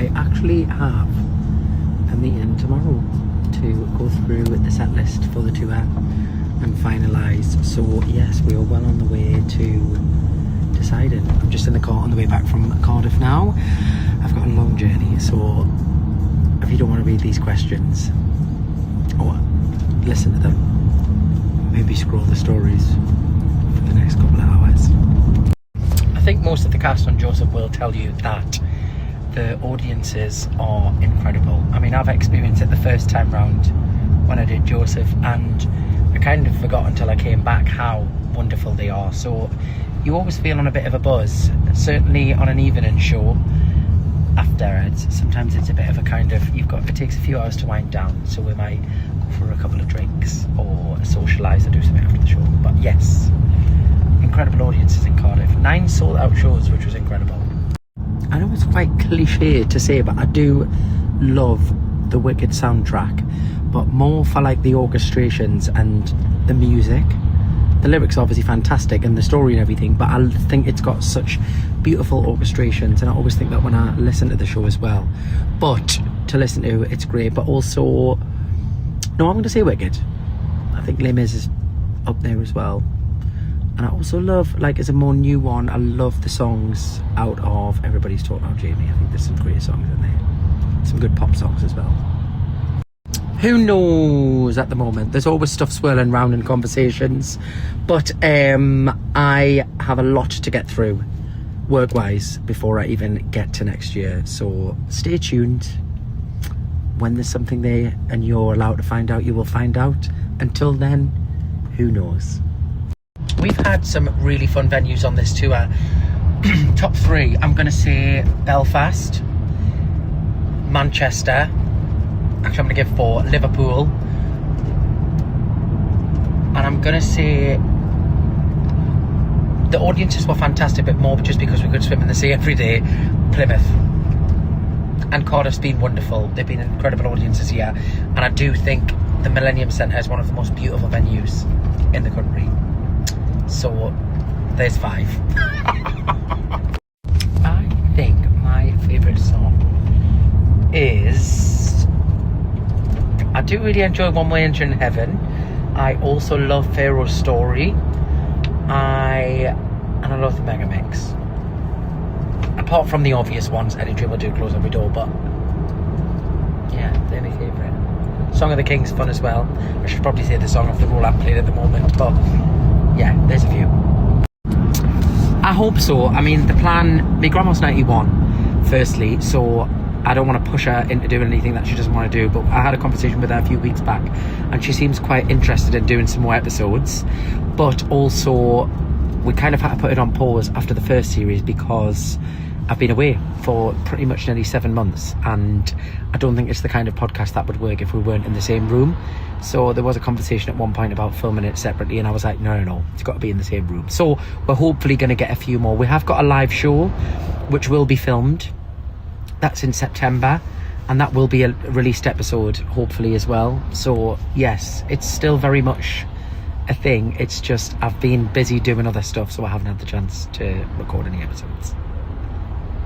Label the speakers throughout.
Speaker 1: I actually have a meeting tomorrow to go through the set list for the tour and finalise. So yes, we are well on the way to deciding. I'm just in the car on the way back from Cardiff now. I've got a long journey, so if you don't want to read these questions or listen to them, maybe scroll the stories for the next couple of hours. I think most of the cast on Joseph will tell you that the audiences are incredible. I mean, I've experienced it the first time round when I did Joseph, and I kind of forgot until I came back how wonderful they are. So you always feel on a bit of a buzz, certainly on an evening show. Afterwards, sometimes it's a bit of a kind of, it takes a few hours to wind down, so we might go for a couple of drinks or socialise or do something after the show. But yes, incredible audiences in Cardiff. 9 sold out shows, which was incredible. I know it's quite cliche to say, but I do love the Wicked soundtrack, but more for like the orchestrations and the music. The lyrics are obviously fantastic and the story and everything, but I think it's got such beautiful orchestrations, and I always think that when I listen to the show as well. But to listen to, it's great. But also, no, I'm going to say Wicked. I think Les Mis is up there as well. And I also love, like, as a more new one, I love the songs out of Everybody's Talking About Jamie. I think there's some great songs in there. Some good pop songs as well. Who knows at the moment? There's always stuff swirling around in conversations. But I have a lot to get through, work-wise, before I even get to next year. So stay tuned. When there's something there and you're allowed to find out, you will find out. Until then, who knows? We've had some really fun venues on this tour. Top 3, I'm going to say Belfast, Manchester. Actually, I'm going to give 4, Liverpool. And I'm going to say the audiences were fantastic, but more just because we could swim in the sea every day. Plymouth. And Cardiff's been wonderful. They've been incredible audiences here. And I do think the Millennium Centre is one of the most beautiful venues in the country. So there's 5. I think my favourite song is, I do really enjoy One Way Engine in Heaven. I also love Pharaoh's Story. And I love the Mega Mix. Apart from the obvious ones, Any Dream Will Do, Close Every Door, but yeah, they're my favourite. Song of the King's fun as well. I should probably say the Song of the Roland played at the moment, but yeah, there's a few. I hope so. I mean, the plan, my grandma's 91, firstly, so I don't want to push her into doing anything that she doesn't want to do, but I had a conversation with her a few weeks back and she seems quite interested in doing some more episodes. But also, we kind of had to put it on pause after the first series because I've been away for pretty much nearly 7 months, and I don't think it's the kind of podcast that would work if we weren't in the same room. So there was a conversation at one point about filming it separately, and I was like, no, it's got to be in the same room. So we're hopefully going to get a few more. We have got a live show which will be filmed. That's in September, and that will be a released episode hopefully as well. So yes, it's still very much a thing. It's just I've been busy doing other stuff, so I haven't had the chance to record any episodes.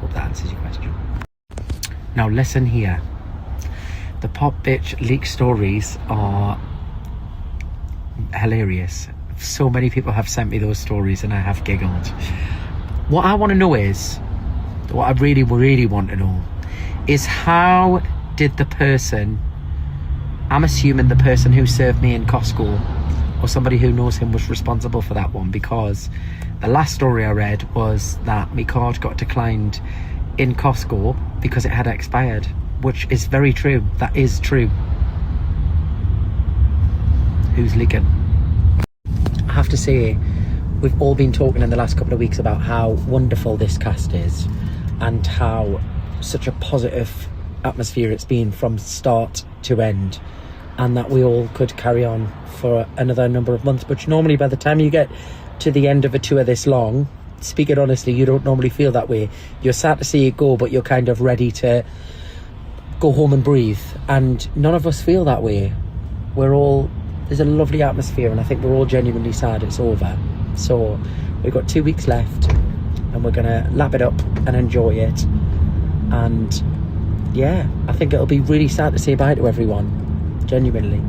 Speaker 1: Hope that answers your question. Now listen here. The Pop Bitch leak stories are hilarious. So many people have sent me those stories and I have giggled. What I want to know is, what I really, really want to know is, how did the person, I'm assuming the person who served me in Costco or somebody who knows him was responsible for that one, because the last story I read was that my card got declined in Costco because it had expired, which is very true. That is true. Who's leaking? I have to say, we've all been talking in the last couple of weeks about how wonderful this cast is and how such a positive atmosphere it's been from start to end, and that we all could carry on for another number of months. But normally by the time you get to the end of a tour this long, speaking honestly, you don't normally feel that way. You're sad to see it go, but you're kind of ready to go home and breathe, and none of us feel that way. There's a lovely atmosphere, and I think we're all genuinely sad it's over. So we've got 2 weeks left, and we're gonna lap it up and enjoy it, and yeah, I think it'll be really sad to say bye to everyone, genuinely.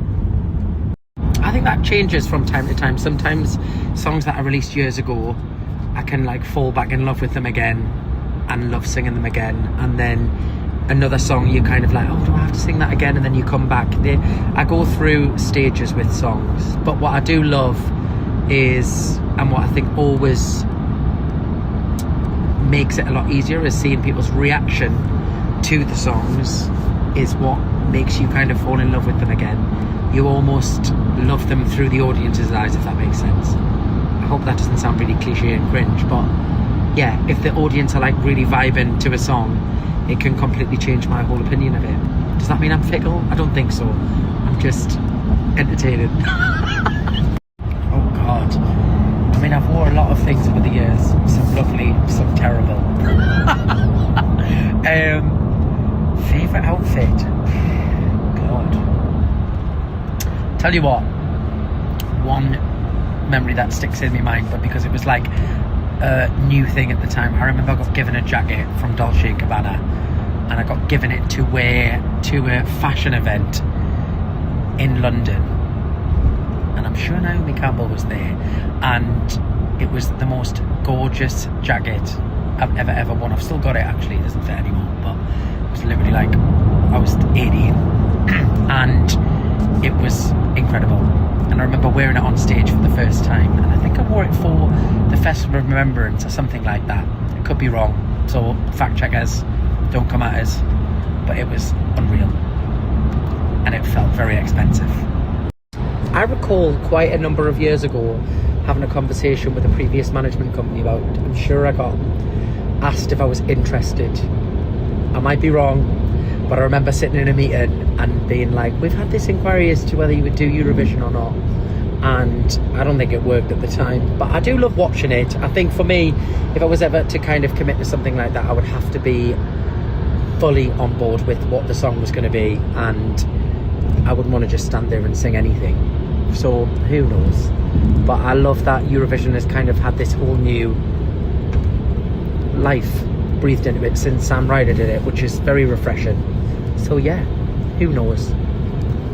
Speaker 1: I think that changes from time to time. Sometimes songs that I released years ago, I can like fall back in love with them again and love singing them again, and then another song you kind of like, oh, do I have to sing that again? And then you come back. I go through stages with songs, but what I do love is, and what I think always makes it a lot easier, is seeing people's reaction to the songs is what makes you kind of fall in love with them again. You almost love them through the audience's eyes, if that makes sense. I hope that doesn't sound really cliche and cringe, but yeah, if the audience are like really vibing to a song, it can completely change my whole opinion of it. Does that mean I'm fickle? I don't think so. I'm just entertaining. Oh God. I mean, I've worn a lot of things over the years. Some lovely, some terrible. Favourite outfit? God. Tell you what, one memory that sticks in my mind, but because it was like a new thing at the time, I remember I got given a jacket from Dolce & Gabbana, and I got given it to wear to a fashion event in London, and I'm sure Naomi Campbell was there, and it was the most gorgeous jacket I've ever worn. I've still got it actually, it doesn't fit anymore, but it was literally like I was 18 and it was incredible. And I remember wearing it on stage for the first time, and I think I wore it for the Festival of Remembrance or something like that. I could be wrong, so fact checkers, don't come at us, but it was unreal and it felt very expensive. I recall quite a number of years ago having a conversation with a previous management company about, I'm sure I got asked if I was interested. I might be wrong, but I remember sitting in a meeting and being like, we've had this inquiry as to whether you would do Eurovision or not, and I don't think it worked at the time, but I do love watching it. I think for me, if I was ever to kind of commit to something like that, I would have to be fully on board with what the song was going to be, and I wouldn't want to just stand there and sing anything. So who knows, but I love that Eurovision has kind of had this whole new life breathed into it since Sam Ryder did it, which is very refreshing. So yeah, who knows?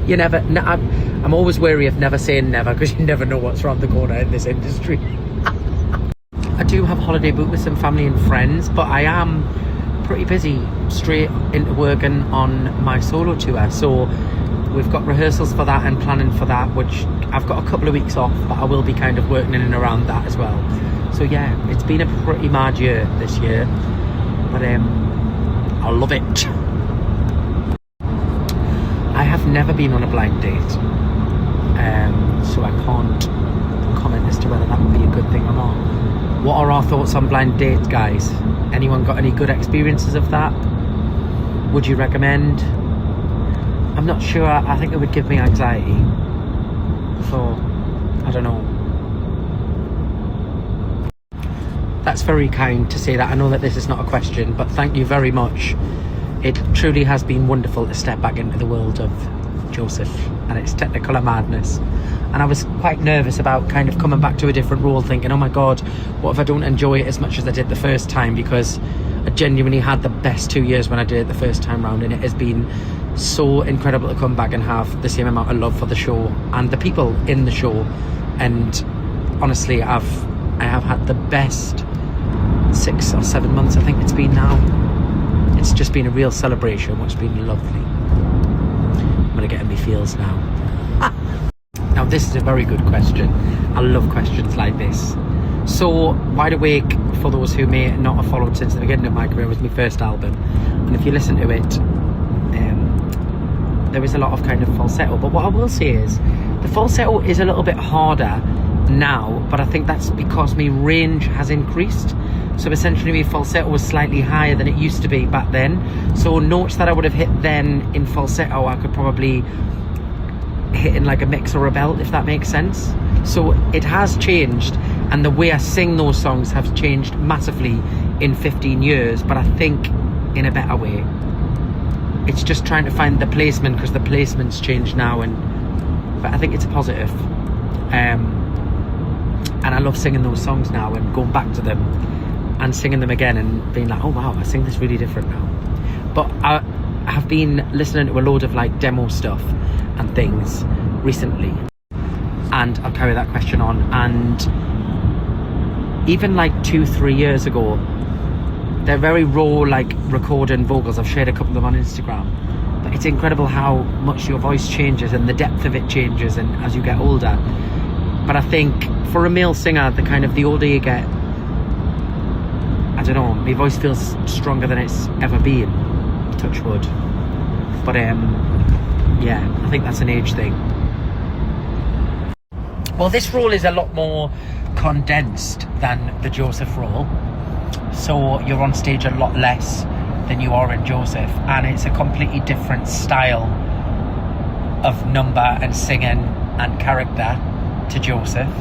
Speaker 1: You never, I'm always wary of never saying never, because you never know what's around the corner in this industry. I do have a holiday booked with some family and friends, but I am pretty busy straight into working on my solo tour, so we've got rehearsals for that and planning for that, which I've got a couple of weeks off, but I will be kind of working in and around that as well. So yeah, it's been a pretty mad year this year, but I love it. I have never been on a blind date, so I can't comment as to whether that would be a good thing or not. What are our thoughts on blind dates, guys? Anyone got any good experiences of that? Would you recommend? I'm not sure. I think it would give me anxiety, so I don't know. That's very kind to say that. I know that this is not a question, but thank you very much. It truly has been wonderful to step back into the world of Joseph and its Technicolor madness. And I was quite nervous about kind of coming back to a different role, thinking, oh my God, what if I don't enjoy it as much as I did the first time? Because I genuinely had the best 2 years when I did it the first time round, and it has been so incredible to come back and have the same amount of love for the show and the people in the show. And honestly, I have had the best 6 or 7 months, I think it's been now. It's just been a real celebration, which has been lovely. I'm gonna get in my feels now. Now this is a very good question. I love questions like this. So Wide Awake, for those who may not have followed since the beginning of my career, was my first album, and if you listen to it, there is a lot of kind of falsetto, but what I will say is the falsetto is a little bit harder now, but I think that's because my range has increased. So essentially my falsetto was slightly higher than it used to be back then, so notes that I would have hit then in falsetto I could probably hit in like a mix or a belt, if that makes sense. So it has changed, and the way I sing those songs have changed massively in 15 years, but I think in a better way. It's just trying to find the placement, because the placement's changed now, but I think it's a positive. And I love singing those songs now and going back to them and singing them again and being like, oh wow, I sing this really different now. But I have been listening to a load of like demo stuff and things recently, and I'll carry that question on. And even like 2-3 years ago, they're very raw, like recording vocals. I've shared a couple of them on Instagram, but it's incredible how much your voice changes and the depth of it changes, and as you get older. But I think for a male singer, the older you get, I don't know, my voice feels stronger than it's ever been, touch wood. But yeah, I think that's an age thing. Well, this role is a lot more condensed than the Joseph role, so you're on stage a lot less than you are in Joseph, and it's a completely different style of number and singing and character to Joseph.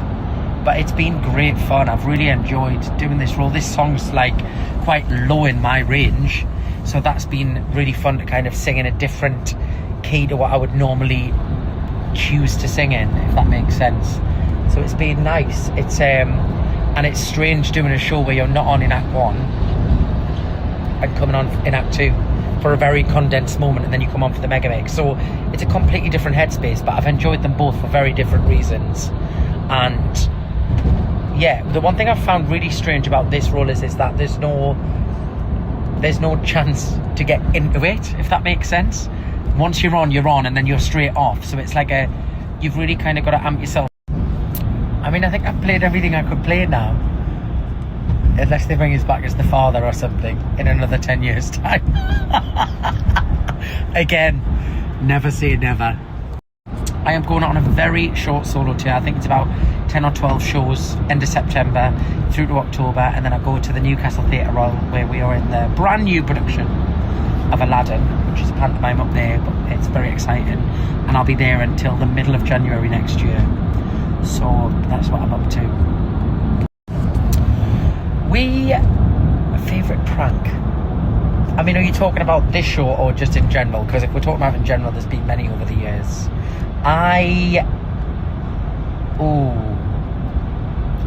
Speaker 1: But it's been great fun. I've really enjoyed doing this role. This song's like quite low in my range, so that's been really fun to kind of sing in a different key to what I would normally choose to sing in, if that makes sense. So it's been nice. It's and it's strange doing a show where you're not on in Act 1 and coming on in Act 2 for a very condensed moment, and then you come on for the mega mix. So it's a completely different headspace, but I've enjoyed them both for very different reasons. And yeah, the one thing I've found really strange about this role is that there's no chance to get into it, if that makes sense. Once you're on, and then you're straight off. So it's like you've really kind of got to amp yourself. I mean, I think I've played everything I could play now, unless they bring us back as the father or something in another 10 years time. Again, never say never. I am going on a very short solo tour. I think it's about 10 or 12 shows, end of September through to October, and then I go to the Newcastle Theatre Royal, where we are in the brand new production of Aladdin, which is a pantomime up there, but it's very exciting, and I'll be there until the middle of January next year. So that's what I'm up to. Favourite prank? I mean, are you talking about this show or just in general? Because if we're talking about in general, there's been many over the years. I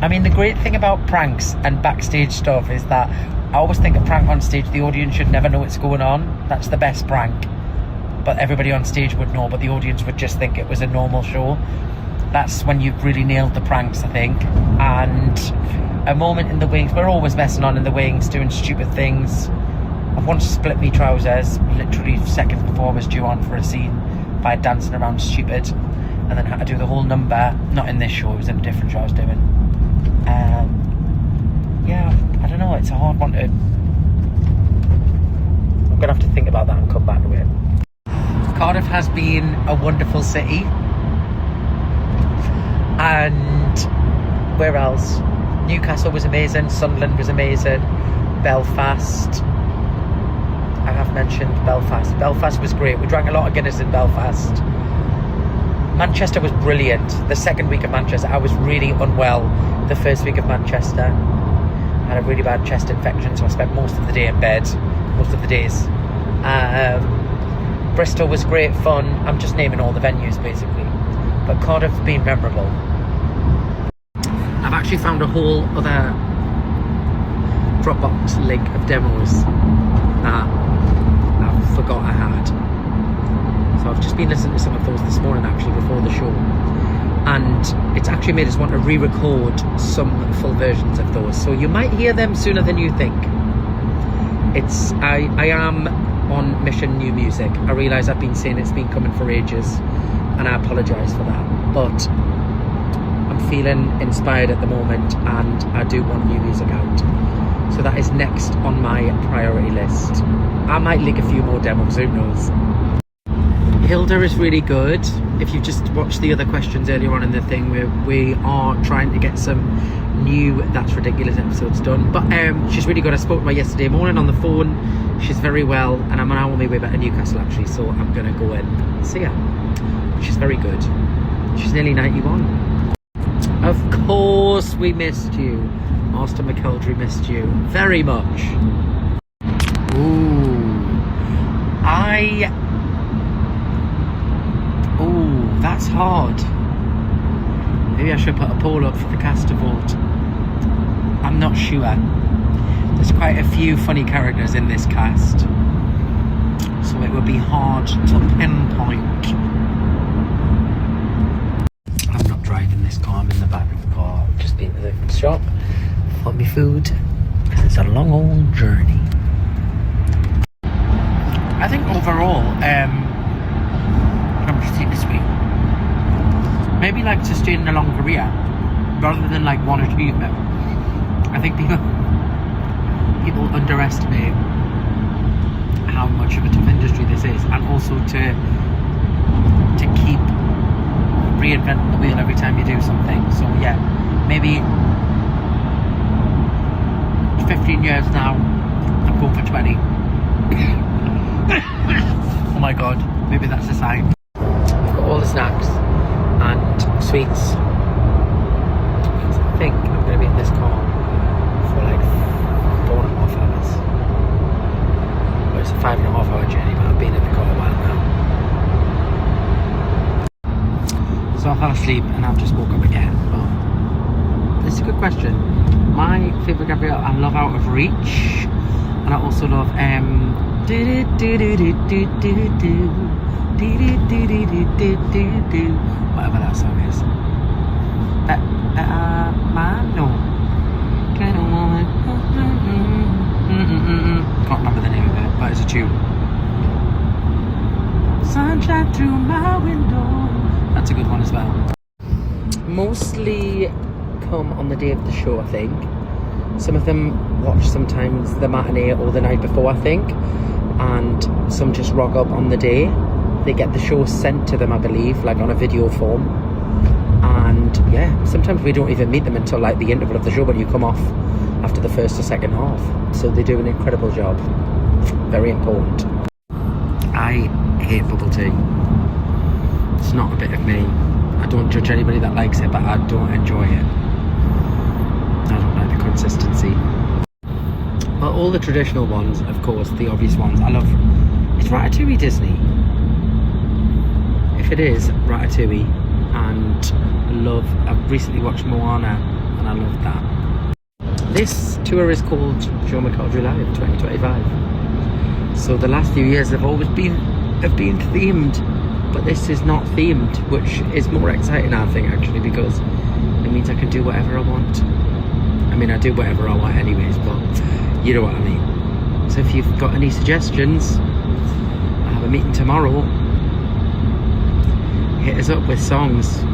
Speaker 1: mean, the great thing about pranks and backstage stuff is that I always think a prank on stage, the audience should never know what's going on. That's the best prank. But everybody on stage would know, but the audience would just think it was a normal show. That's when you've really nailed the pranks, I think. And a moment in the wings, we're always messing on in the wings, doing stupid things. I've once split me trousers literally seconds before I was due on for a scene by dancing around stupid, and then had to do the whole number, not in this show, it was in a different show I was doing. Yeah, I don't know, it's a hard one to... I'm gonna have to think about that and come back to it. Cardiff has been a wonderful city. And where else? Newcastle was amazing, Sunderland was amazing, Belfast, I have mentioned Belfast. Belfast was great. We drank a lot of Guinness in Belfast. Manchester was brilliant. The second week of Manchester, I was really unwell the first week of Manchester. I had a really bad chest infection, so I spent most of the day in bed, most of the days. Bristol was great fun. I'm just naming all the venues basically. But Cardiff's been memorable. I've actually found a whole other Dropbox link of demos that I forgot I had. So I've just been listening to some of those this morning actually before the show, and it's actually made us want to re-record some full versions of those, so you might hear them sooner than you think. I am on mission new music. I realise I've been saying it's been coming for ages, and I apologise for that, but I'm feeling inspired at the moment and I do want new music out. So that is next on my priority list. I might leak a few more demos, who knows. Hilda is really good. If you've just watched the other questions earlier on in the thing, we are trying to get some new That's Ridiculous episodes done. But she's really good. I spoke to her yesterday morning on the phone. She's very well, and I'm now on my way back to Newcastle actually, so I'm going to go in and see her. She's very good. She's nearly 91. Of course we missed you. Master Mcelderry missed you very much. That's hard. Maybe I should put a poll up for the cast to vote. I'm not sure. There's quite a few funny characters in this cast, so it will be hard to pinpoint. I'm not driving this car, I'm in the back of the car. I've just been to the shop for my food. It's a long old journey. I think overall, I'm just taking this week. Maybe like sustaining a long career rather than like one achievement. I think people underestimate how much of a tough industry this is, and also to keep reinventing the wheel every time you do something. So yeah, maybe 15 years now, I'm going for 20. Oh my god, maybe that's a sign. I've got all the snacks and sweets. I think I'm going to be in this car for like 4.5 hours. Well, it's a 5.5 hour journey, but I've been in the car a while now. So I fell asleep and I've just woke up again. But it's a good question. My favourite Gabrielle, I love Out of Reach, and I also love whatever that song is. Can't remember the name of it, but it's a tune. Sunshine through my window. That's a good one as well. Mostly come on the day of the show, I think. Some of them watch sometimes the matinee or the night before, I think, and some just rock up on the day. They get the show sent to them, I believe, like on a video form. And yeah, sometimes we don't even meet them until like the interval of the show when you come off after the first or second half. So they do an incredible job. Very important. I hate bubble tea. It's not a bit of me. I don't judge anybody that likes it, but I don't enjoy it. I don't like the consistency. But all the traditional ones, of course, the obvious ones, I love. It's Ratatouille Disney. If it is, Ratatouille. And I've recently watched Moana, and I love that. This tour is called Joe Mcelderry Live 2025. So the last few years have been themed, but this is not themed, which is more exciting, I think, actually, because it means I can do whatever I want. I mean, I do whatever I want anyways, but you know what I mean. So if you've got any suggestions, I have a meeting tomorrow. Hit us up with songs.